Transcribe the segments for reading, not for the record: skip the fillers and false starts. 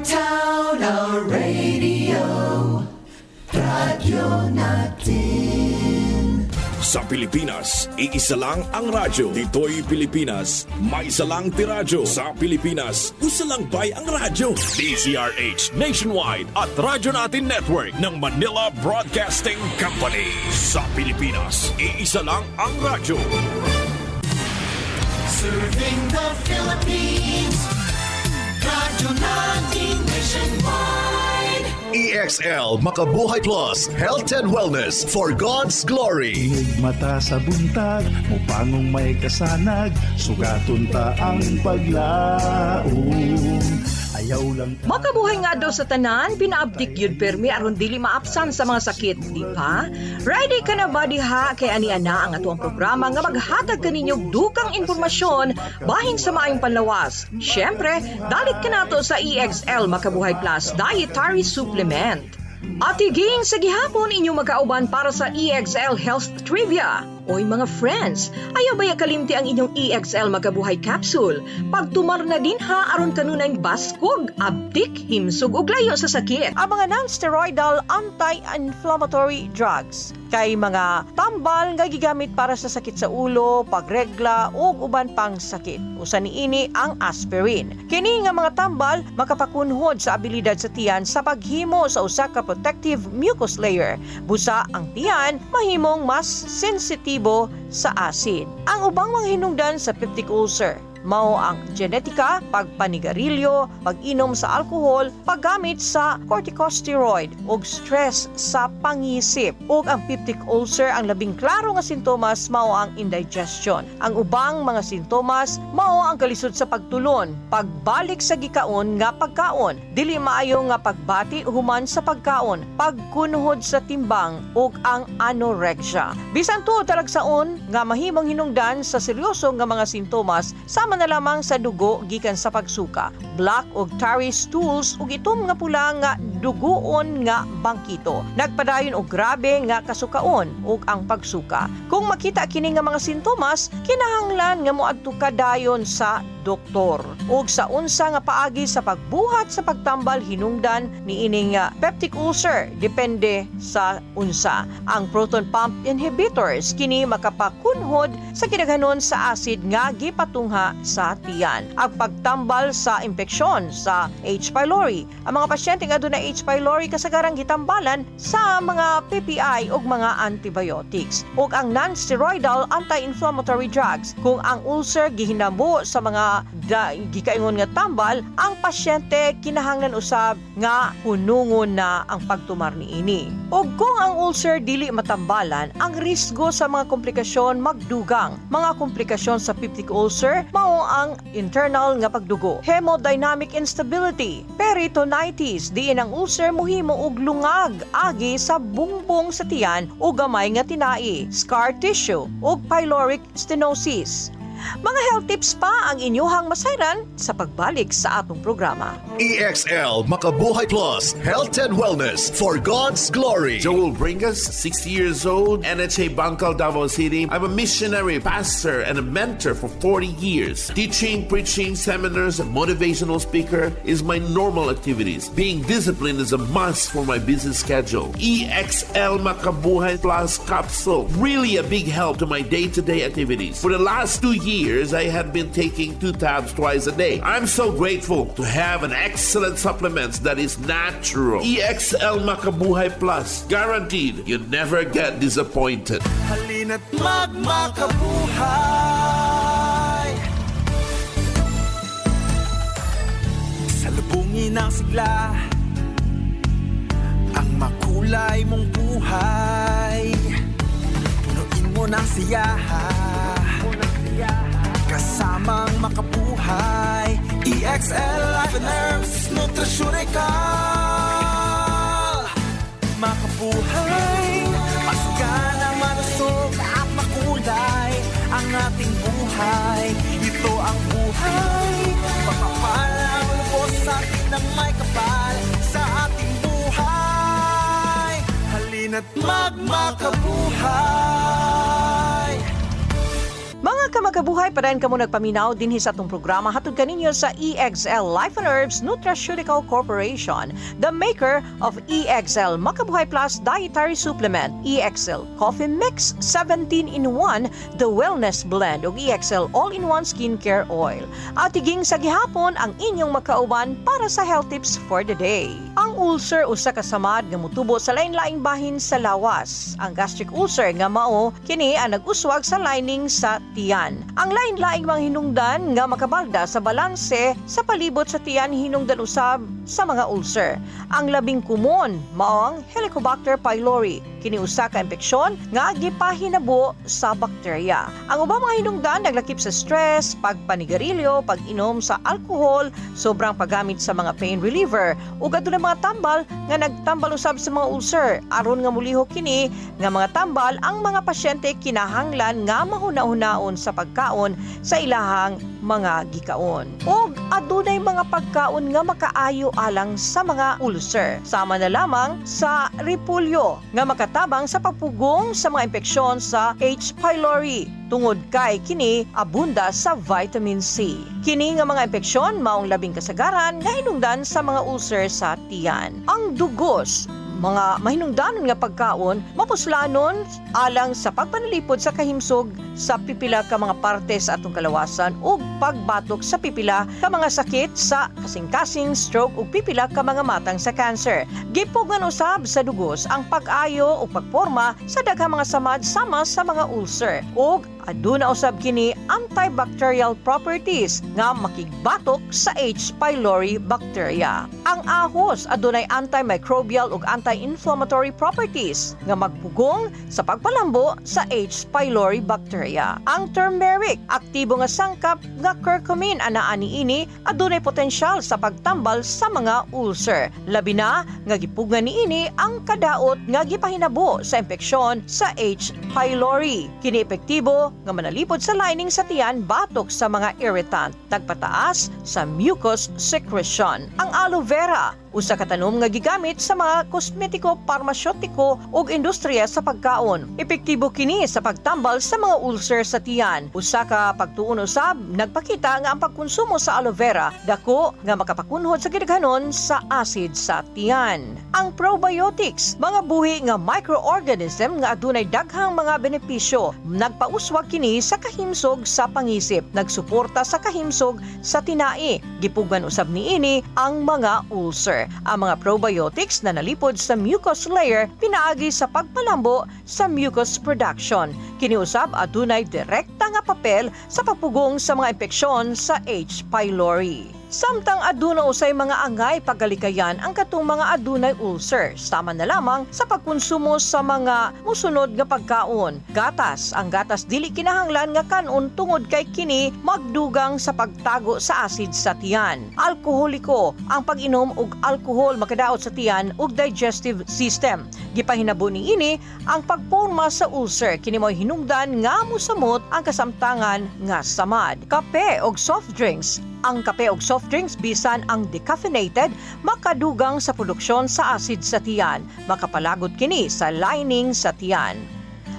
Town Radio, radyo natin. Sa Pilipinas, iisa lang ang radyo. Dito'y Pilipinas, may isa lang tiradyo. Sa Pilipinas, isa lang bay ang radyo. DZRH Nationwide at Radyo Natin Network ng Manila Broadcasting Company. Sa Pilipinas, iisa lang ang radyo. Serving the Philippines, radyo natin nationwide. EXL Makabuhay Plus, Health and Wellness for God's Glory. Mata sa buntag, upangong may kasanag, sugaton ta ang paglaom. Ayaw lang ta. Makabuhay nga daw sa tanan, pinaabdik yun permi aron dili maapsan sa mga sakit, di ba? Ready ka na ba diha kay ani-ana ang atuang programa nga maghatag kaninyong dukang impormasyon bahin sa maayong panlawas. Syempre, dalit ka nato sa EXL Makabuhay Plus Dietary Supplement. At higing sa gihapon inyong magkauban para sa EXL Health Trivia. Oy mga friends, ayaw baya kalimti ang inyong EXL Makabuhay Capsule. Pagtumar na din ha aron kanunay baskog, abdik, himsog ug layo sa sakit. Ang mga non-steroidal anti-inflammatory drugs kay mga tambal nga gigamit para sa sakit sa ulo, pagregla ug uban pang sakit. Usa niini ang aspirin. Kini nga mga tambal makapakunhod sa abilidad sa tiyan sa paghimo sa usa ka protective mucus layer. Busa ang tiyan mahimong mas sensitibo sa acid. Ang ubang mga hinungdan sa peptic ulcer mao ang genetika, pagpanigarilyo, pag-inom sa alkohol, paggamit sa corticosteroid ug stress sa pangisip. Ug ang peptic ulcer ang labing klaro nga sintomas mao ang indigestion. Ang ubang mga sintomas mao ang kalisod sa pagtulon, pagbalik sa gikaon nga pagkaon, dili maayo nga pagbati human sa pagkaon, pagkunhod sa timbang ug ang anorexia. Bisan tuod talagsaon nga mahimong hinungdan sa seryoso nga mga sintomas sama na lamang sa dugo gikan sa pagsuka, black ug tarry stools ug itom nga pula nga dugoon nga bangkito. Nagpadayon og grabe nga kasukaon ug ang pagsuka. Kung makita kini nga mga sintomas, kinahanglan nga moadto ka dayon sa doktor. Ug sa unsa nga paagi sa pagbuhat sa pagtambal hinungdan niining peptic ulcer depende sa unsa. Ang proton pump inhibitors kini makapakunhod sa kidaghanon sa acid nga gipatungha sa tiyan. Ang pagtambal sa impeksyon sa H. pylori. Ang mga pasyente nga aduna H. pylori kasagarang gitambalan sa mga PPI ug mga antibiotics. Ug ang non-steroidal anti-inflammatory drugs. Kung ang ulcer gihinabo sa mga gikaingon nga tambal, ang pasyente kinahanglan usab nga hunungon na ang pagtumar niini. Ug kung ang ulcer dili matambalan, ang risgo sa mga komplikasyon magdugang. Mga komplikasyon sa peptic ulcer mao ang internal nga pagdugo, hemodynamic instability, peritonitis, diin ang ulcer mohimo og lungag agi sa bungbong sa tiyan o gamay nga tinai, scar tissue ug pyloric stenosis. Mga health tips pa ang inyuhang masayran sa pagbalik sa atong programa. EXL Makabuhay Plus, Health and Wellness for God's Glory. Joel Bringas, 60 years old, NHA Bangkal, Davao City. I'm a missionary, pastor, and a mentor for 40 years. Teaching, preaching, seminars, and motivational speaker is my normal activities. Being disciplined is a must for my busy schedule. EXL Makabuhay Plus capsule, really a big help to my day-to-day activities. For the last 2 years, I had been taking 2 tabs twice a day. I'm so grateful to have an excellent supplement that is natural. EXL Makabuhay Plus, guaranteed you never get disappointed. Halina't magmakabuhay. Salubungin ang sigla, ang makulay mong buhay. Punuin mo ng siyahan, kasamang makabuhay. EXL Life and Herbs Nutritional. Makabuhay, masagana, malusog at makulay ang ating buhay. Ito ang buhay, pagpapalang lubos sa atin ng may kapal sa ating buhay. Halina't magmakabuhay. Mga ka makabuhay, padayon ka mo nagpaminaw dinhi sa atong programa hatod kaninyo sa EXL Life and Herbs Nutraceutical Corporation, the maker of EXL Makabuhay Plus Dietary Supplement, EXL Coffee Mix 17-in-1, the Wellness Blend ug EXL All-in-One Skincare Oil. At higing sa gihapon ang inyong makauban para sa health tips for the day. Ang ulcer usa ka samad nga mutubo sa lain-laing bahin sa lawas. Ang gastric ulcer nga mao kini ang nag-uswag sa lining sa tiyan. Ang lain-laing mga hinungdan nga makabalda sa balanse sa palibot sa tiyan hinungdan usab sa mga ulcer. Ang labing kumon mao ang Helicobacter pylori. Kini usa ka impeksyon nga gipahinabo sa bakterya. Ang ubang mga hinungdan naglakip sa stress, pagpanigarilyo, pag-inom sa alcohol, sobrang paggamit sa mga pain reliever ug adunay mga tambal nga nagtambal usab sa mga ulcer. Aron nga mulihok kini nga mga tambal ang mga pasyente kinahanglan nga mahuna-hunaon sa pagkaon sa ilahang mga gikaon. Ug adunay mga pagkaon nga makaayo alang sa mga ulcer. Sama na lamang sa repolyo nga makatabang sa pagpugong sa mga impeksyon sa H. pylori tungod kay kini abunda sa vitamin C. Kini nga mga impeksyon maong labing kasagaran nga hinungdan sa mga ulcer sa tiyan. Ang dugos, mga mahinungdanon nga pagkaon mapuslanon alang sa pagpanalipod sa kahimsog sa pipila ka mga parte sa atong kalawasan ug pagbatok sa pipila ka mga sakit sa kasing-kasing, stroke ug pipila ka mga matang sa cancer. Gipugan usab sa dugos ang pag-ayo ug pagporma sa daghang mga samad sama sa mga ulcer ug aduna usab kini antibacterial properties nga makigbatok sa H. pylori bacteria. Ang ahos adunay antimicrobial ug anti-inflammatory properties nga magpugong sa pagpalambo sa H. pylori bacteria. Ang turmeric, aktibo nga sangkap nga curcumin anaa niini adunay potensyal sa pagtambal sa mga ulcer. Labi na nga gipugan niini ang kadaot nga gipahinabo sa impeksyon sa H. pylori. Kini epektibo nga manalipod sa lining sa tiyan batok sa mga irritant, tagpataas sa mucus secretion. Ang aloe vera, usa ka tanom nga gigamit sa mga kosmetiko, parmasyotiko ug industriya sa pagkaon. Epektibo kini sa pagtambal sa mga ulcer sa tiyan. Usa ka pagtuon usab nagpakita nga ang pagkonsumo sa aloe vera dako nga makapakunhod sa gidaghanon sa acid sa tiyan. Ang probiotics, mga buhi nga microorganism nga adunay daghang mga benepisyo. Nagpauswag kini sa kahimsog sa pangisip, nagsuporta sa kahimsog sa tinai. Gipugan usab niini ang mga ulcer. Ang mga probiotics na nalipod sa mucus layer pinaagi sa pagpalambo sa mucus production. Kini usab adunay direkta nga papel sa pagpugong sa mga impeksyon sa H. pylori. Samtang aduna usay mga angay paggalikayan ang katong mga adunay ulcer, sama na lamang sa pagkonsumo sa mga musunod nga pagkaon. Gatas, ang gatas dili kinahanglan nga kanon tungod kay kini magdugang sa pagtago sa acid sa tiyan. Alkoholiko, ang pag-inom og alkohol makadaot sa tiyan ug digestive system. Gipahinabo niini ang pagporma sa ulcer, kini mo'y hinungdan nga mosamot ang kasamtangan nga samad. Kape og soft drinks, ang kape og soft drinks bisan ang decaffeinated makadugang sa produksyon sa acid sa tiyan, makapalagot kini sa lining sa tiyan.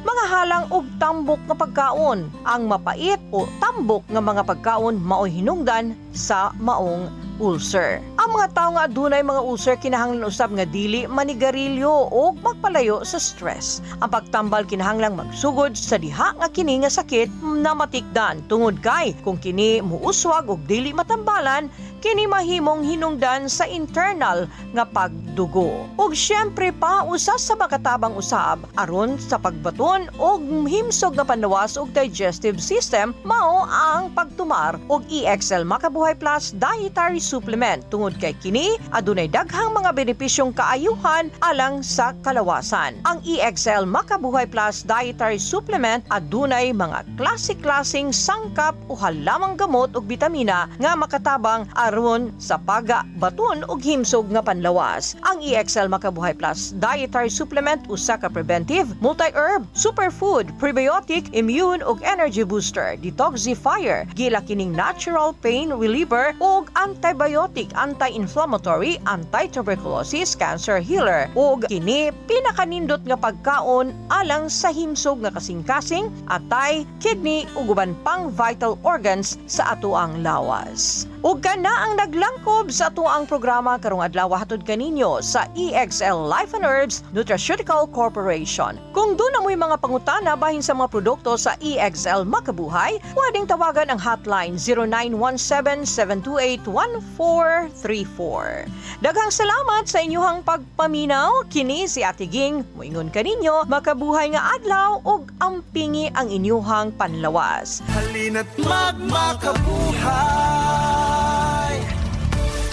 Mga halang og tambok nga pagkaon, ang mapait o tambok nga mga pagkaon mao'y hinungdan sa maong ulcer. Ang mga tao nga adunay mga ulcer kinahanglan usab nga dili manigarilyo o magpalayo sa stress. Ang pagtambal kinahanglang magsugod sa diha nga kini nga sakit na matikdan tungod kay kung kini muuswag og dili matambalan kini mahimong hinungdan sa internal nga pagdugo. Ug syempre pa usa sa makatabang usab aron sa pagbaton og himsog nga panlawas og digestive system mao ang pagtumar og EXL Makabuhay Plus Dietary Supplement tungod kay kini adunay daghang mga benepisyong kaayuhan alang sa kalawasan. Ang EXL Makabuhay Plus Dietary Supplement adunay mga klase-klaseng sangkap o halamang gamot ug bitamina nga makatabang aron sa pagabaton og himsog nga panlawas. Ang EXL Makabuhay Plus Dietary Supplement usa ka preventive, multi-herb, superfood, prebiotic, immune ug energy booster, detoxifier, gila kining natural pain reliever ug anti antibiotic, anti-inflammatory, anti-tuberculosis, cancer healer, ug kini pinakanindot nga pagkaon alang sa himsog nga kasing-kasing, atay, kidney ug uban pang vital organs sa atoang lawas. Ug kana ang naglangkob sa atoang programa karong adlaw hatod kaninyo sa EXL Life and Herbs Nutraceutical Corporation. Kung doon na mo'y mga pangutana bahin sa mga produkto sa EXL Makabuhay, pwedeng tawagan ang hotline 0917-728-1434. Daghang salamat sa inyong pagpaminaw. Kini si Ate Ging, moingon kaninyo, makabuhay nga adlaw ug ampingi ang inyuhang panlawas. Halina't magmakabuhay.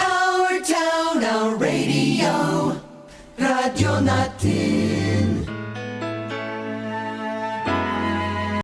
Our town, our radio, radyo natin.